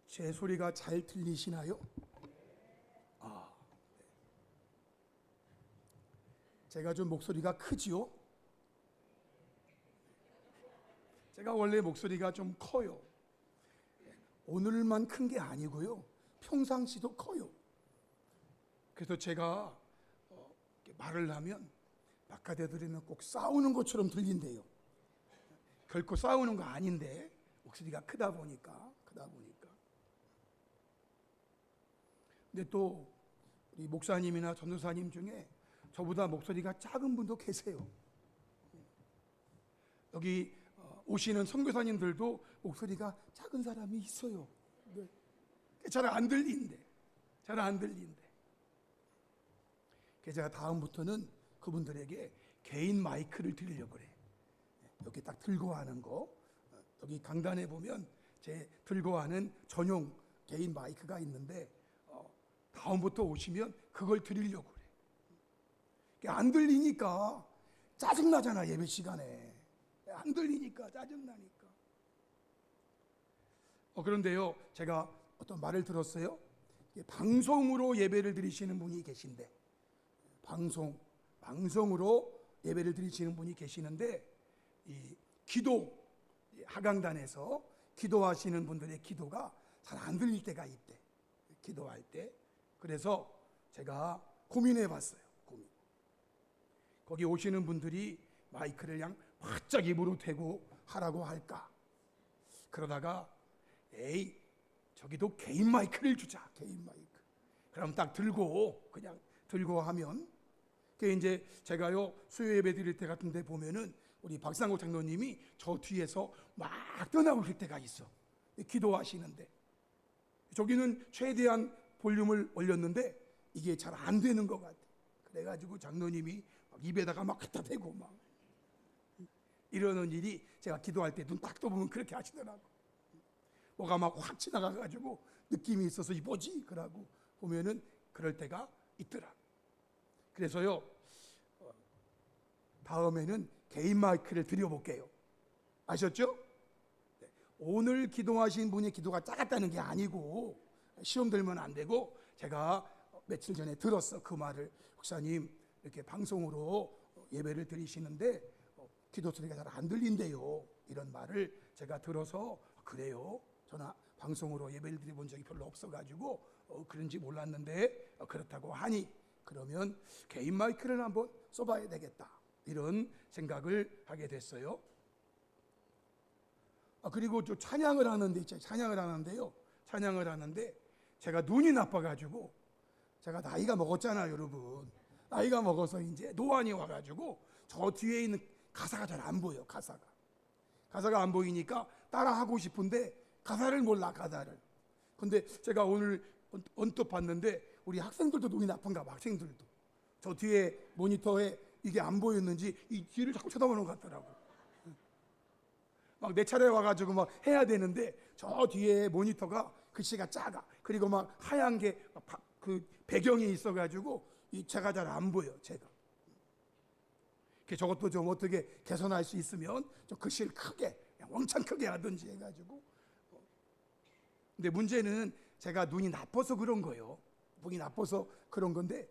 제 소리가 잘 들리시나요? 네. 제가 좀 목소리가 크지요? 제가 원래 목소리가 좀 커요. 오늘만 큰 게 아니고요. 평상시도 커요. 그래서 제가 말을 하면 바깥에 들으면 꼭 싸우는 것처럼 들린대요. 결코 싸우는 거 아닌데 목소리가 크다 보니까. 근데 또 우리 목사님이나 전도사님 중에 저보다 목소리가 작은 분도 계세요. 여기 오시는 선교사님들도 목소리가 작은 사람이 있어요. 네. 잘 안 들린대. 그래서 제가 다음부터는 그분들에게 개인 마이크를 드리려고 그래. 여기 딱 들고 하는 거. 여기 강단에 보면 제 들고 하는 전용 개인 마이크가 있는데 다음부터 오시면 그걸 드리려고 그래. 안 들리니까 짜증나잖아, 예배 시간에. 안 들리니까 짜증나니까. 그런데요, 제가 어떤 말을 들었어요. 방송으로 예배를 드리시는 분이 계신데, 방송으로 예배를 드리시는 분이 계시는데, 이 기도 하강단에서 기도하시는 분들의 기도가 잘 안 들릴 때가 있대. 기도할 때. 그래서 제가 고민해 봤어요. 거기 오시는 분들이 마이크를 그냥 바짝 입으로 대고 하라고 할까? 그러다가 저기도 개인 마이크를 주자. 개인 마이크. 그럼 딱 그냥 들고 하면 이제 제가요 수요 예배 드릴 때 같은 데 보면은 우리 박상호 장로님이 저 뒤에서 막 떠나오실 때가 있어. 기도하시는데 저기는 최대한 볼륨을 올렸는데 이게 잘 안 되는 것 같아. 그래가지고 장로님이 막 입에다가 막 갖다 대고 막 이러는 일이 제가 기도할 때 눈 딱 떠보면 그렇게 하시더라고. 뭐가 막 확 지나가가지고 느낌이 있어서 이 뭐지? 그러고 보면은 그럴 때가 있더라. 그래서요 다음에는 개인 마이크를 드려볼게요. 아셨죠? 네. 오늘 기도하신 분이 기도가 작았다는 게 아니고 시험 들면 안 되고 제가 며칠 전에 들었어. 그 말을. 목사님 이렇게 방송으로 예배를 드리시는데 기도 소리가 잘 안 들린대요. 이런 말을 제가 들어서 그래요. 저는 방송으로 예배를 드려본 적이 별로 없어가지고 그런지 몰랐는데 그렇다고 하니 그러면 개인 마이크를 한번 써봐야 되겠다. 이런 생각을 하게 됐어요. 그리고 또 찬양을 하는데요. 찬양을 하는데 제가 눈이 나빠가지고 제가 나이가 먹었잖아요, 여러분. 나이가 먹어서 이제 노안이 와가지고 저 뒤에 있는 가사가 잘 안 보여. 가사가 안 보이니까 따라하고 싶은데 가사를 몰라. 근데 제가 오늘 언뜻 봤는데 우리 학생들도 눈이 나쁜가 봐. 학생들도 저 뒤에 모니터에 이게 안 보였는지 이 뒤를 자꾸 쳐다보는 것 같더라고. 막 내 차례 와가지고 막 해야 되는데 저 뒤에 모니터가 글씨가 작아. 그리고 막 하얀 게 그 배경이 있어가지고 제가 잘 안 보여. 제가 저것도 좀 어떻게 개선할 수 있으면 좀 글씨를 크게 왕창 크게 하든지 해가지고. 근데 문제는 제가 눈이 나빠서 그런 거예요. 눈이 나빠서 그런 건데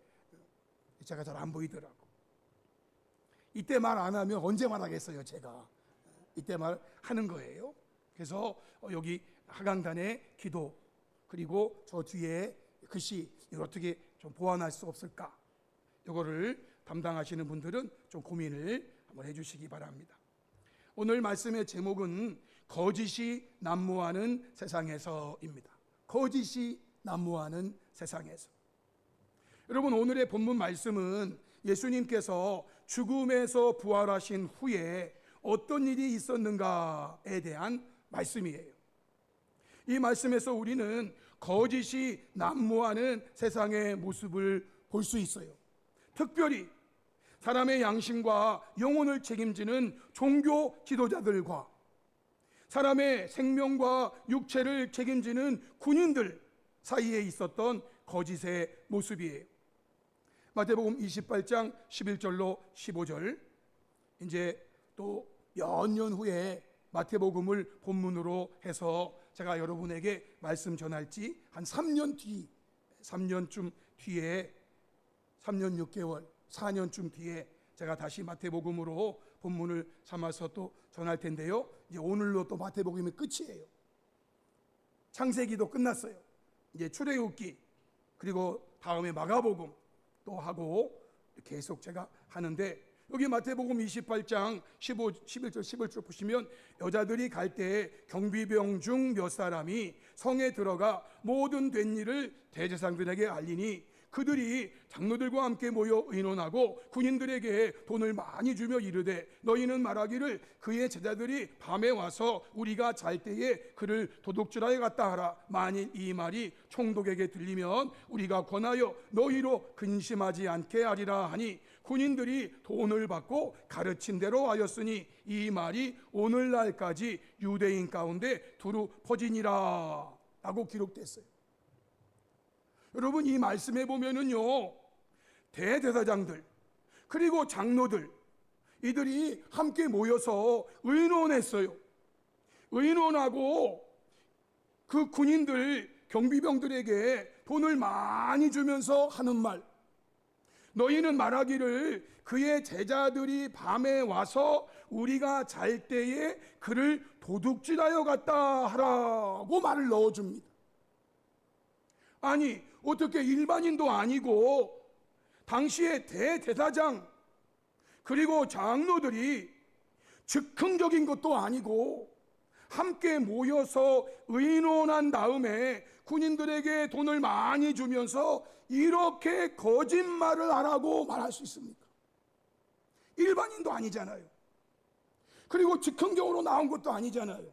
제가 잘 안 보이더라고. 이때 말 안 하면 언제 말하겠어요. 제가 이때 말 하는 거예요. 그래서 여기 하강단의 기도 그리고 저 뒤에 글씨 이걸 어떻게 좀 보완할 수 없을까? 이거를 담당하시는 분들은 좀 고민을 한번 해주시기 바랍니다. 오늘 말씀의 제목은 거짓이 난무하는 세상에서입니다. 거짓이 난무하는 세상에서. 여러분, 오늘의 본문 말씀은 예수님께서 죽음에서 부활하신 후에 어떤 일이 있었는가에 대한 말씀이에요. 이 말씀에서 우리는 거짓이 난무하는 세상의 모습을 볼 수 있어요. 특별히 사람의 양심과 영혼을 책임지는 종교 지도자들과 사람의 생명과 육체를 책임지는 군인들 사이에 있었던 거짓의 모습이에요. 마태복음 28장 11절로 15절. 이제 또 몇 년 후에 마태복음을 본문으로 해서 제가 여러분에게 말씀 전할지 한 3년 뒤, 3년쯤 뒤에, 3년 6개월, 4년쯤 뒤에 제가 다시 마태복음으로 본문을 삼아서 또 전할 텐데요. 이제 오늘로 또 마태복음이 끝이에요. 창세기도 끝났어요. 이제 출애굽기, 그리고 다음에 마가복음 또 하고 계속 제가 하는데, 여기 마태복음 28장 11절 11절 보시면 여자들이 갈 때 경비병 중 몇 사람이 성에 들어가 모든 된 일을 대제사장들에게 알리니 그들이 장로들과 함께 모여 의논하고 군인들에게 돈을 많이 주며 이르되 너희는 말하기를 그의 제자들이 밤에 와서 우리가 잘 때에 그를 도둑질하여 갔다 하라. 만일 이 말이 총독에게 들리면 우리가 권하여 너희로 근심하지 않게 하리라 하니 군인들이 돈을 받고 가르친 대로 하였으니 이 말이 오늘날까지 유대인 가운데 두루 퍼지니라 라고 기록됐어요. 여러분, 이 말씀에 보면은요, 대제사장들 그리고 장로들 이들이 함께 모여서 의논했어요. 의논하고 그 군인들 경비병들에게 돈을 많이 주면서 하는 말, 너희는 말하기를 그의 제자들이 밤에 와서 우리가 잘 때에 그를 도둑질하여 갔다 하라고 말을 넣어줍니다. 아니, 어떻게 일반인도 아니고 당시의 대제사장 그리고 장로들이 즉흥적인 것도 아니고 함께 모여서 의논한 다음에 군인들에게 돈을 많이 주면서 이렇게 거짓말을 하라고 말할 수 있습니까? 일반인도 아니잖아요. 그리고 즉흥적으로 나온 것도 아니잖아요.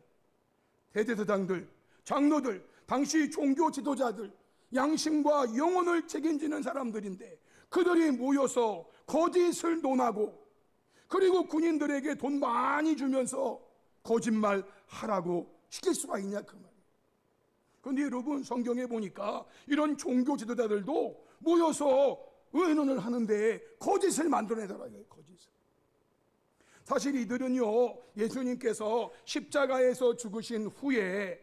대제사장들, 장로들, 당시 종교 지도자들, 양심과 영혼을 책임지는 사람들인데 그들이 모여서 거짓을 논하고 그리고 군인들에게 돈 많이 주면서 거짓말 하라고 시킬 수가 있냐 그 말이에요. 그런데 여러분, 성경에 보니까 이런 종교 지도자들도 모여서 의논을 하는데 거짓을 만들어내더라고요. 거짓을. 사실 이들은요, 예수님께서 십자가에서 죽으신 후에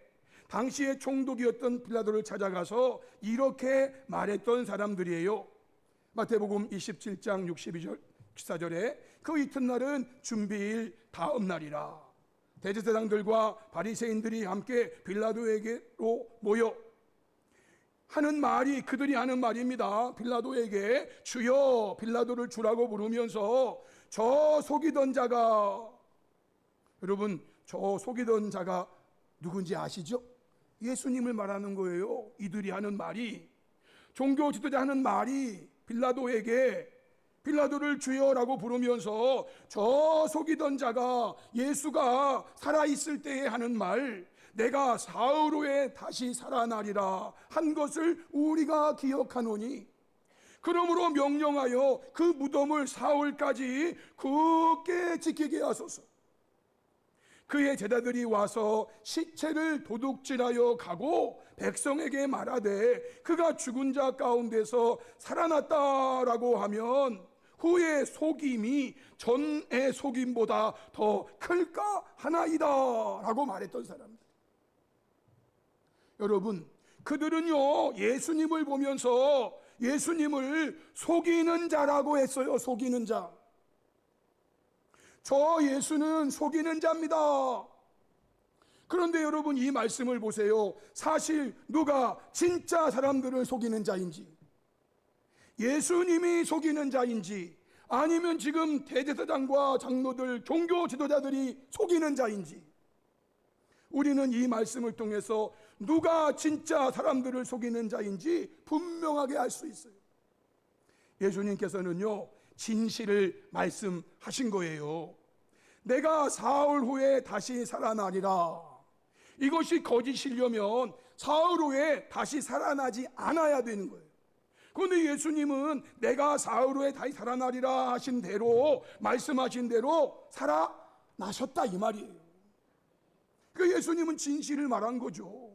당시의 총독이었던 빌라도를 찾아가서 이렇게 말했던 사람들이에요. 마태복음 27장 62절 14절에 그 이튿날은 준비일 다음 날이라. 대제사장들과 바리새인들이 함께 빌라도에게로 모여 하는 말이, 그들이 하는 말입니다. 빌라도에게 주여, 빌라도를 주라고 부르면서 저 속이던 자가, 여러분, 저 속이던 자가 누군지 아시죠? 예수님을 말하는 거예요. 이들이 하는 말이, 종교 지도자 하는 말이 빌라도에게 빌라도를 주여라고 부르면서 저 속이던 자가 예수가 살아있을 때에 하는 말, 내가 사흘 후에 다시 살아나리라 한 것을 우리가 기억하노니 그러므로 명령하여 그 무덤을 사흘까지 굳게 지키게 하소서. 그의 제자들이 와서 시체를 도둑질하여 가고 백성에게 말하되 그가 죽은 자 가운데서 살아났다라고 하면 후의 속임이 전의 속임보다 더 클까 하나이다 라고 말했던 사람들. 여러분, 그들은요, 예수님을 보면서 예수님을 속이는 자라고 했어요. 속이는 자. 저 예수는 속이는 자입니다. 그런데 여러분, 이 말씀을 보세요. 사실 누가 진짜 사람들을 속이는 자인지, 예수님이 속이는 자인지, 아니면 지금 대제사장과 장로들, 종교 지도자들이 속이는 자인지, 우리는 이 말씀을 통해서 누가 진짜 사람들을 속이는 자인지 분명하게 알 수 있어요. 예수님께서는요, 진실을 말씀하신 거예요. 내가 사흘 후에 다시 살아나리라. 이것이 거짓이려면 사흘 후에 다시 살아나지 않아야 되는 거예요. 그런데 예수님은 내가 사흘 후에 다시 살아나리라 하신 대로, 말씀하신 대로 살아나셨다 이 말이에요. 그 예수님은 진실을 말한 거죠.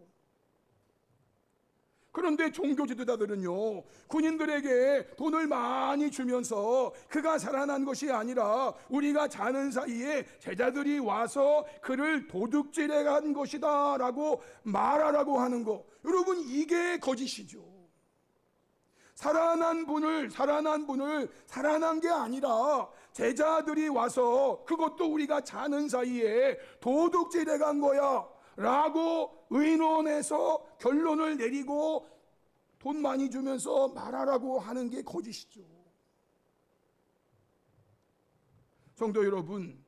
그런데 종교 지도자들은요, 군인들에게 돈을 많이 주면서 그가 살아난 것이 아니라 우리가 자는 사이에 제자들이 와서 그를 도둑질해 간 것이다 라고 말하라고 하는 거, 여러분 이게 거짓이죠. 살아난 분을 살아난 게 아니라 제자들이 와서 그것도 우리가 자는 사이에 도둑질해 간 거야 라고 의논해서 결론을 내리고 돈 많이 주면서 말하라고 하는 게 거짓이죠. 성도 여러분,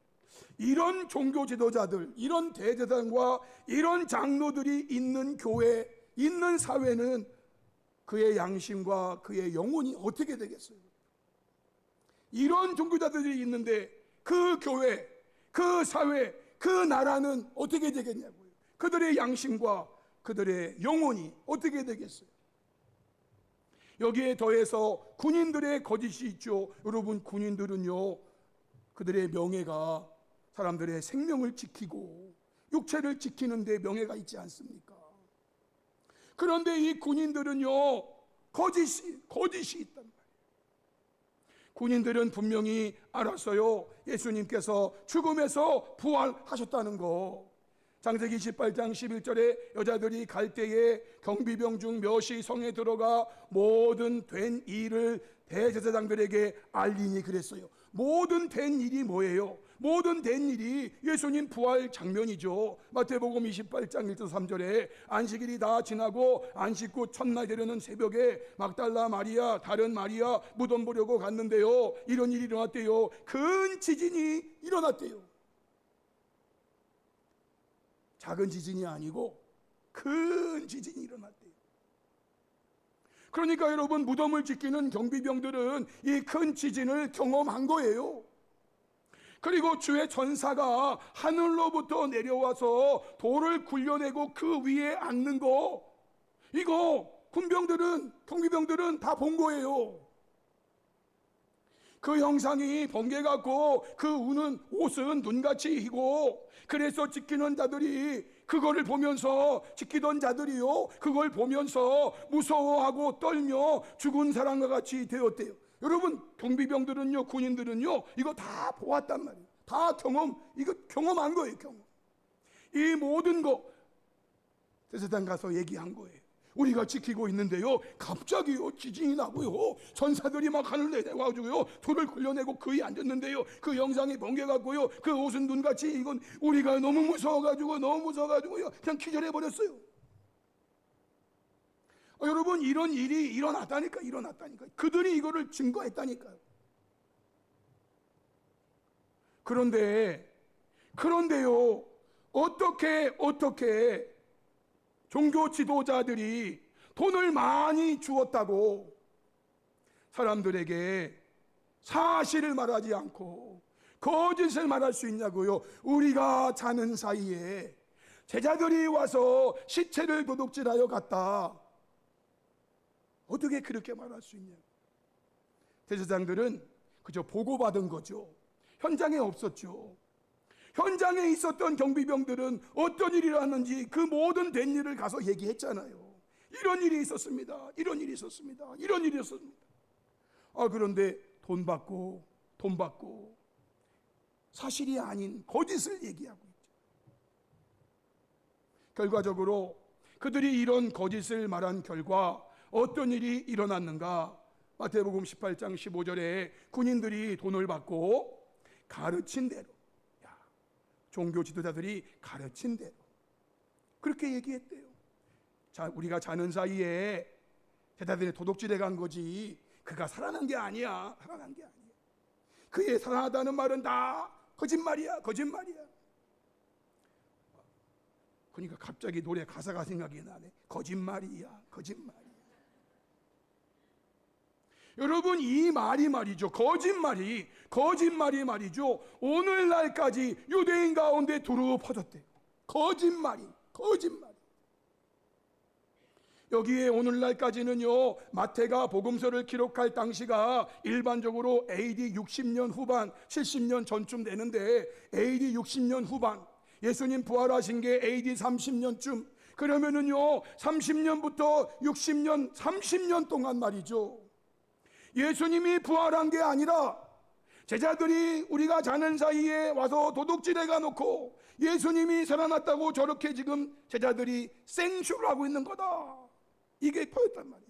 이런 종교 지도자들, 이런 대제사장과 이런 장로들이 있는 교회, 있는 사회는 그의 양심과 그의 영혼이 어떻게 되겠어요? 이런 종교자들이 있는데 그 교회, 그 사회, 그 나라는 어떻게 되겠냐고요? 그들의 양심과 그들의 영혼이 어떻게 되겠어요? 여기에 더해서 군인들의 거짓이 있죠. 여러분, 군인들은요, 그들의 명예가 사람들의 생명을 지키고 육체를 지키는 데 명예가 있지 않습니까? 그런데 이 군인들은요, 거짓이 있단 말이에요. 군인들은 분명히 알았어요. 예수님께서 죽음에서 부활하셨다는 거. 창세기 18장 11절에 여자들이 갈 때에 경비병 중 몇이 성에 들어가 모든 된 일을 대제사장들에게 알리니 그랬어요. 모든 된 일이 뭐예요? 모든 된 일이 예수님 부활 장면이죠. 마태복음 28장 1절 3절에 안식일이 다 지나고 안식 후 첫날 되려는 새벽에 막달라 마리아, 다른 마리아 무덤 보려고 갔는데요, 이런 일이 일어났대요. 큰 지진이 일어났대요. 작은 지진이 아니고 큰 지진이 일어났대요. 그러니까 여러분, 무덤을 지키는 경비병들은 이 큰 지진을 경험한 거예요. 그리고 주의 전사가 하늘로부터 내려와서 돌을 굴려내고 그 위에 앉는 거, 이거 군병들은, 경비병들은 다 본 거예요. 그 형상이 번개 같고 그 우는 옷은 눈같이 희고, 그래서 지키는 자들이 그거를 보면서, 지키던 자들이요, 그걸 보면서 무서워하고 떨며 죽은 사람과 같이 되었대요. 여러분, 경비병들은요, 군인들은요, 이거 다 보았단 말이에요. 다 이거 경험한 거예요, 경험. 이 모든 거 대제사장 가서 얘기한 거예요. 우리가 지키고 있는데요, 갑자기요 지진이 나고요, 전사들이 막 하늘에 내려와가지고요 돌을 굴려내고 그에 앉았는데요, 그 영상이 번개 같고요, 그 옷은 눈같이, 이건 우리가 너무 무서워가지고요 그냥 기절해 버렸어요. 여러분, 이런 일이 일어났다니까. 그들이 이거를 증거했다니까요. 그런데요, 어떻게 종교 지도자들이 돈을 많이 주었다고 사람들에게 사실을 말하지 않고 거짓을 말할 수 있냐고요? 우리가 자는 사이에 제자들이 와서 시체를 도둑질하여 갔다, 어떻게 그렇게 말할 수 있냐? 대제사장들은 그저 보고받은 거죠. 현장에 없었죠. 현장에 있었던 경비병들은 어떤 일이 일어났는지 그 모든 된 일을 가서 얘기했잖아요. 이런 일이 있었습니다. 그런데 돈 받고 사실이 아닌 거짓을 얘기하고 있죠. 결과적으로 그들이 이런 거짓을 말한 결과 어떤 일이 일어났는가? 마태복음 18장 15절에 군인들이 돈을 받고 가르친 대로, 종교 지도자들이 가르친 대로 그렇게 얘기했대요. 자, 우리가 자는 사이에 제자들이 도둑질해 간 거지, 그가 살아난 게 아니야. 그의 살아나다는 말은 다 거짓말이야. 그러니까 갑자기 노래 가사가 생각이 나네. 거짓말이야. 여러분, 이 말이 말이죠, 거짓말이 말이죠, 오늘날까지 유대인 가운데 두루 퍼졌대요. 거짓말이. 여기에 오늘날까지는요, 마태가 복음서를 기록할 당시가 일반적으로 AD 60년 후반, 70년 전쯤 되는데, AD 60년 후반, 예수님 부활하신 게 AD 30년쯤, 그러면은요 30년부터 60년 30년 동안 말이죠, 예수님이 부활한 게 아니라 제자들이 우리가 자는 사이에 와서 도둑질해 가놓고 예수님이 살아났다고 저렇게 지금 제자들이 생쇼를 하고 있는 거다, 이게 보였단 말이에요.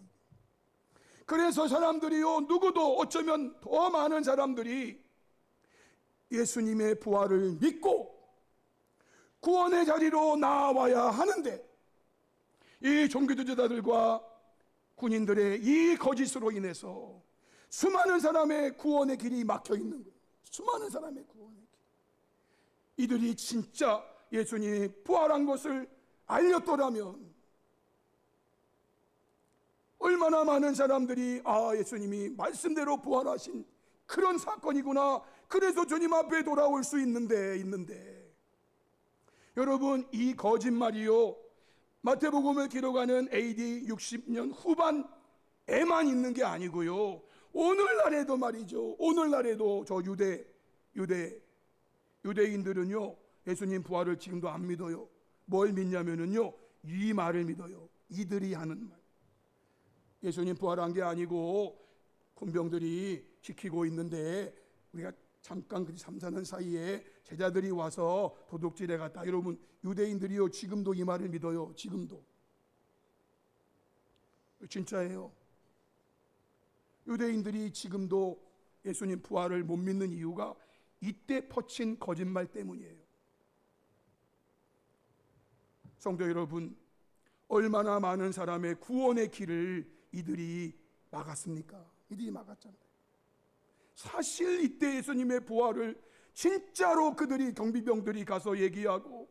그래서 사람들이요, 누구도 어쩌면 더 많은 사람들이 예수님의 부활을 믿고 구원의 자리로 나와야 하는데, 이 종교주의자들과 군인들의 이 거짓으로 인해서 수많은 사람의 구원의 길이 막혀 있는 거예요. 수많은 사람의 구원의 길. 이들이 진짜 예수님이 부활한 것을 알렸더라면 얼마나 많은 사람들이 예수님이 말씀대로 부활하신 그런 사건이구나, 그래서 주님 앞에 돌아올 수 있는데 여러분, 이 거짓말이요 마태복음을 기록하는 AD 60년 후반에만 있는 게 아니고요, 오늘날에도 말이죠, 오늘날에도 저 유대인들은요 예수님 부활을 지금도 안 믿어요. 뭘 믿냐면은요, 이 말을 믿어요. 이들이 하는 말, 예수님 부활한 게 아니고 군병들이 지키고 있는데 우리가 잠깐 그 잠자는 사이에 제자들이 와서 도둑질해 갔다. 여러분, 유대인들이요 지금도 이 말을 믿어요. 지금도 진짜예요. 유대인들이 지금도 예수님 부활을 못 믿는 이유가 이때 퍼친 거짓말 때문이에요. 성도 여러분, 얼마나 많은 사람의 구원의 길을 이들이 막았습니까? 이들이 막았잖아요. 사실 이때 예수님의 부활을 진짜로 그들이 경비병들이 가서 얘기하고,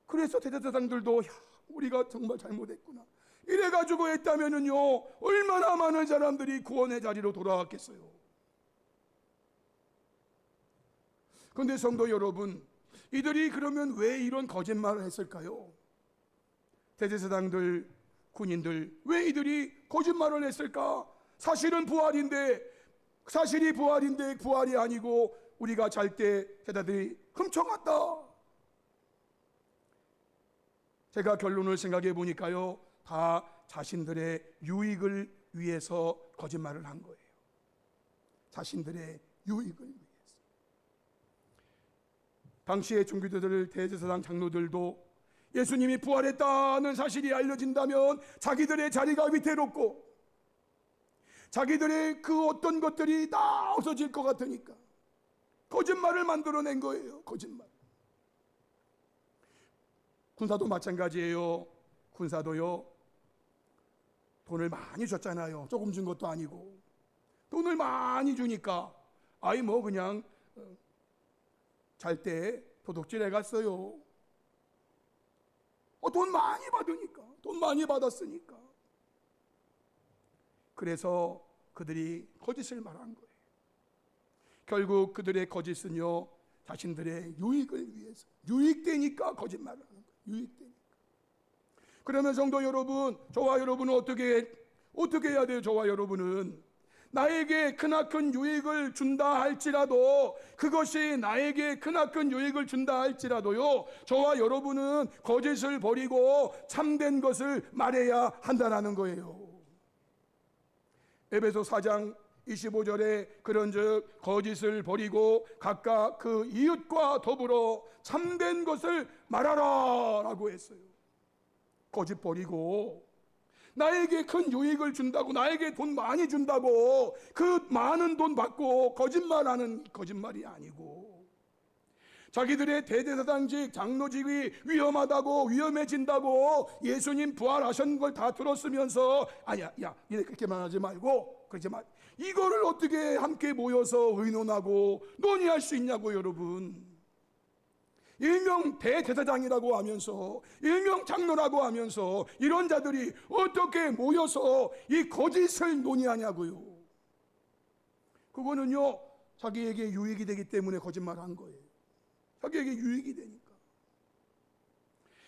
그래서 대제사장들도 우리가 정말 잘못했구나 이래가지고 했다면은요 얼마나 많은 사람들이 구원의 자리로 돌아왔겠어요. 그런데 성도 여러분, 이들이 그러면 왜 이런 거짓말을 했을까요? 대제사장들, 군인들, 왜 이들이 거짓말을 했을까? 사실이 부활인데 부활이 아니고 우리가 잘 때 제자들이 훔쳐갔다. 제가 결론을 생각해 보니까요, 다 자신들의 유익을 위해서 거짓말을 한 거예요. 자신들의 유익을 위해서. 당시의 종교들, 대제사장 장로들도 예수님이 부활했다는 사실이 알려진다면 자기들의 자리가 위태롭고 자기들의 그 어떤 것들이 다 없어질 것 같으니까 거짓말을 만들어낸 거예요. 거짓말. 군사도 마찬가지예요. 군사도요, 돈을 많이 줬잖아요. 조금 준 것도 아니고 돈을 많이 주니까 그냥 잘 때 도둑질해 갔어요. 돈 많이 받으니까, 돈 많이 받았으니까. 그래서 그들이 거짓을 말한 거예요. 결국 그들의 거짓은요 자신들의 유익을 위해서, 유익되니까 거짓말을 하는 거예요. 유익되니까. 그러면 성도 여러분, 저와 여러분은 어떻게 해야 돼요? 저와 여러분은 나에게 크나큰 유익을 준다 할지라도, 그것이 나에게 크나큰 유익을 준다 할지라도요, 저와 여러분은 거짓을 버리고 참된 것을 말해야 한다는 거예요. 에베소 4장 25절에 그런즉 거짓을 버리고 각각 그 이웃과 더불어 참된 것을 말하라 라고 했어요. 거짓 버리고, 나에게 큰 유익을 준다고, 나에게 돈 많이 준다고 그 많은 돈 받고 거짓말하는 거짓말이 아니고, 자기들의 대제사장직, 장로직이 위험하다고, 위험해진다고 예수님 부활하신 걸 다 들었으면서 얘네 그렇게만 하지 말고, 그러지 마, 이거를 어떻게 함께 모여서 의논하고 논의할 수 있냐고. 여러분, 일명 대제사장이라고 하면서, 일명 장로라고 하면서 이런 자들이 어떻게 모여서 이 거짓을 논의하냐고요. 그거는요 자기에게 유익이 되기 때문에 거짓말한 거예요. 자기에게 유익이 되니까.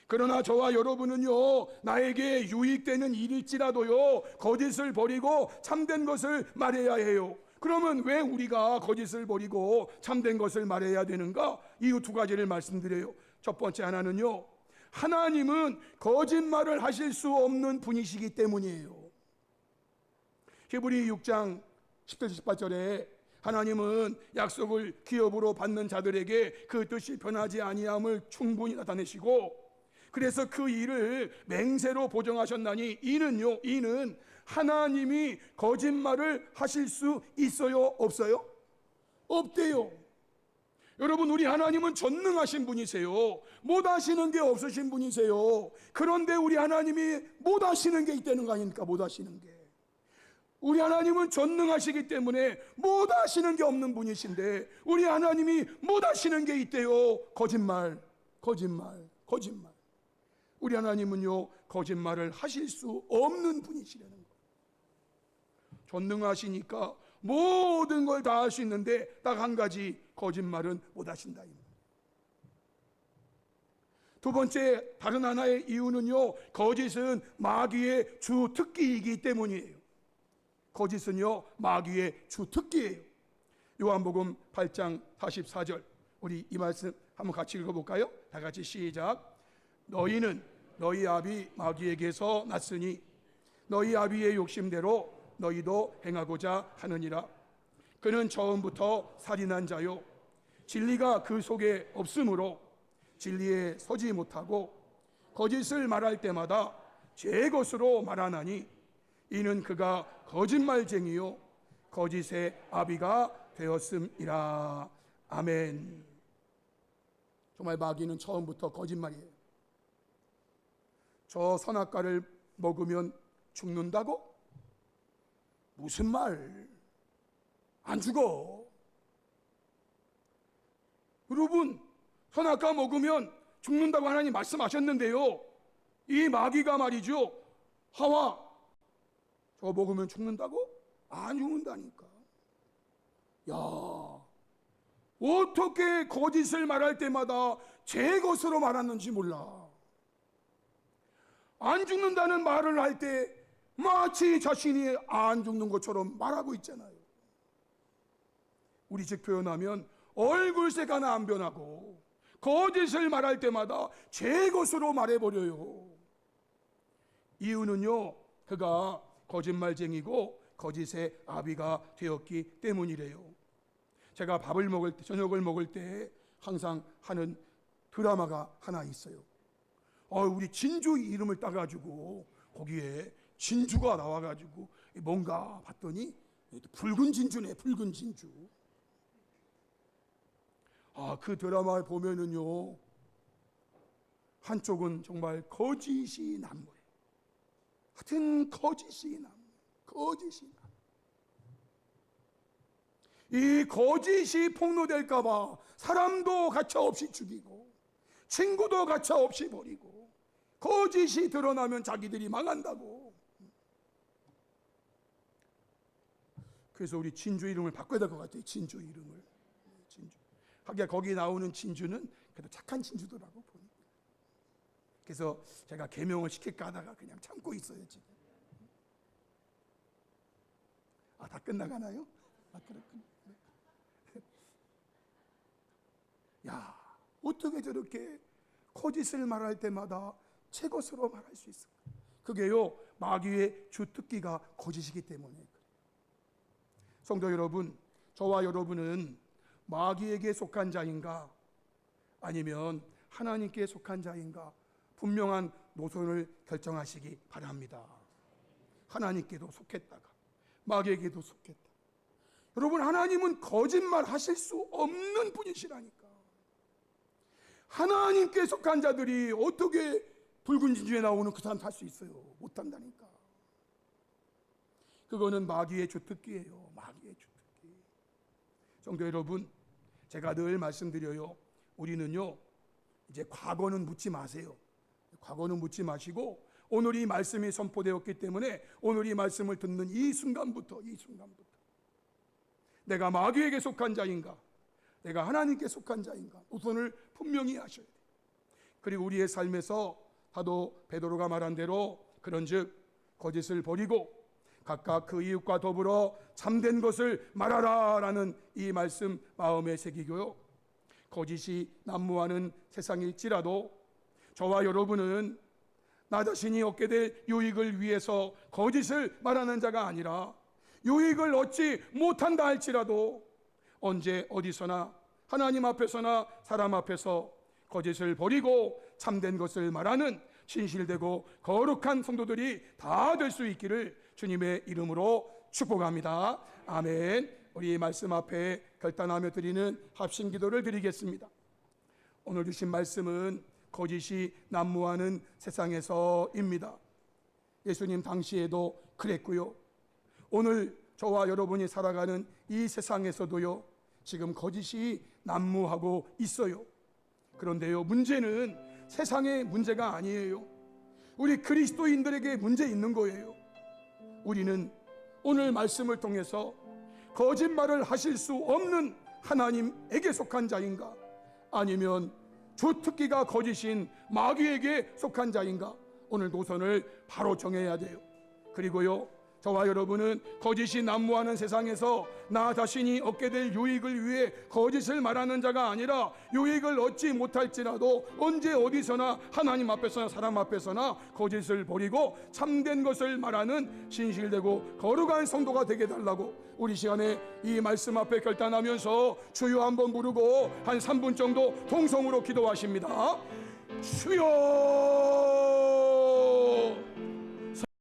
그러나 저와 여러분은요, 나에게 유익되는 일일지라도요 거짓을 버리고 참된 것을 말해야 해요. 그러면 왜 우리가 거짓을 버리고 참된 것을 말해야 되는가? 이유 두 가지를 말씀드려요. 첫 번째 하나는요, 하나님은 거짓말을 하실 수 없는 분이시기 때문이에요. 히브리 6장 10절 18절에 하나님은 약속을 기업으로 받는 자들에게 그 뜻이 변하지 아니함을 충분히 나타내시고, 그래서 그 일을 맹세로 보정하셨나니 이는 하나님이 거짓말을 하실 수 있어요, 없어요? 없대요. 여러분, 우리 하나님은 전능하신 분이세요. 못하시는 게 없으신 분이세요. 그런데 우리 하나님이 못하시는 게 있다는 거 아닙니까? 못하시는 게. 우리 하나님은 전능하시기 때문에 못하시는 게 없는 분이신데, 우리 하나님이 못하시는 게 있대요. 거짓말. 우리 하나님은요, 거짓말을 하실 수 없는 분이시라는 거예요. 전능하시니까 모든 걸 다 할 수 있는데 딱 한 가지, 거짓말은 못하신다. 두 번째, 다른 하나의 이유는요, 거짓은 마귀의 주 특기이기 때문이에요. 거짓은요, 마귀의 주 특기예요. 요한복음 8장 44절, 우리 이 말씀 한번 같이 읽어볼까요? 다 같이 시작. 너희는 너희 아비 마귀에게서 났으니 너희 아비의 욕심대로 너희도 행하고자 하느니라. 그는 처음부터 살인한 자요, 진리가 그 속에 없으므로 진리에 서지 못하고 거짓을 말할 때마다 제 것으로 말하나니 이는 그가 거짓말쟁이요 거짓의 아비가 되었음이라. 아멘. 정말 마귀는 처음부터 거짓말이에요. 저 선악과를 먹으면 죽는다고? 무슨 말? 안 죽어. 여러분, 선악과 먹으면 죽는다고 하나님 말씀하셨는데요, 이 마귀가 말이죠, 하와, 저거 먹으면 죽는다고? 안 죽는다니까. 야, 어떻게 거짓을 말할 때마다 제 것으로 말하는지 몰라. 안 죽는다는 말을 할 때 마치 자신이 안 죽는 것처럼 말하고 있잖아요. 우리 즉 표현하면 얼굴색 하나 안 변하고 거짓을 말할 때마다 제 것으로 말해버려요. 이유는요, 그가 거짓말쟁이고 거짓의 아비가 되었기 때문이래요. 제가 밥을 먹을 때, 저녁을 먹을 때 항상 하는 드라마가 하나 있어요. 우리 진주 이름을 따가지고 거기에 진주가 나와가지고 뭔가 봤더니 붉은 진주네, 붉은 진주. 그 드라마를 보면은요, 한쪽은 정말 거짓이 난무해. 하여튼 거짓이 난무해. 이 거짓이 폭로될까봐 사람도 가차없이 죽이고 친구도 가차없이 버리고, 거짓이 드러나면 자기들이 망한다고. 그래서 우리 진주 이름을 바꿔야 될 것 같아요. 진주 이름을. 진주. 하기야 거기 나오는 진주는 그래도 착한 진주더라고 보니까. 그래서 제가 개명을 시킬까 하다가 그냥 참고 있어요 지금. 다 끝나가나요? 그렇군요. 야, 어떻게 저렇게 거짓을 말할 때마다 제 것으로 말할 수 있을까? 그게요, 마귀의 주특기가 거짓이기 때문에. 성도 여러분, 저와 여러분은 마귀에게 속한 자인가 아니면 하나님께 속한 자인가 분명한 노선을 결정하시기 바랍니다. 하나님께도 속했다가 마귀에게도 속했다. 여러분, 하나님은 거짓말 하실 수 없는 분이시라니까. 하나님께 속한 자들이 어떻게 붉은 진주에 나오는 그 사람 할 수 있어요? 못한다니까. 그거는 마귀의 주특기예요. 마귀의 주특기. 성도 여러분, 제가 늘 말씀드려요. 우리는요, 이제 과거는 묻지 마세요. 과거는 묻지 마시고 오늘 이 말씀이 선포되었기 때문에 오늘 이 말씀을 듣는 이 순간부터 내가 마귀에게 속한 자인가, 내가 하나님께 속한 자인가 우선을 분명히 하셔야 돼요. 그리고 우리의 삶에서 사도 베드로가 말한 대로 그런즉 거짓을 버리고 각각 그 이웃과 더불어 참된 것을 말하라라는 이 말씀 마음에 새기고요, 거짓이 난무하는 세상일지라도 저와 여러분은 나 자신이 얻게 될 유익을 위해서 거짓을 말하는 자가 아니라 유익을 얻지 못한다 할지라도 언제 어디서나 하나님 앞에서나 사람 앞에서 거짓을 버리고 참된 것을 말하는 진실되고 거룩한 성도들이 다 될 수 있기를 주님의 이름으로 축복합니다. 아멘. 우리 말씀 앞에 결단하며 드리는 합심 기도를 드리겠습니다. 오늘 주신 말씀은 거짓이 난무하는 세상에서입니다. 예수님 당시에도 그랬고요. 오늘 저와 여러분이 살아가는 이 세상에서도요, 지금 거짓이 난무하고 있어요. 그런데요, 문제는 세상의 문제가 아니에요. 우리 그리스도인들에게 문제 있는 거예요. 우리는 오늘 말씀을 통해서 거짓말을 하실 수 없는 하나님에게 속한 자인가, 아니면 주특기가 거짓인 마귀에게 속한 자인가, 오늘 노선을 바로 정해야 돼요. 그리고요, 저와 여러분은 거짓이 난무하는 세상에서 나 자신이 얻게 될 유익을 위해 거짓을 말하는 자가 아니라 유익을 얻지 못할지라도 언제 어디서나 하나님 앞에서나 사람 앞에서나 거짓을 버리고 참된 것을 말하는 진실되고 거룩한 성도가 되게 달라고 우리 시간에 이 말씀 앞에 결단하면서 주여 한번 부르고 한 3분 정도 통성으로 기도하십니다. 주여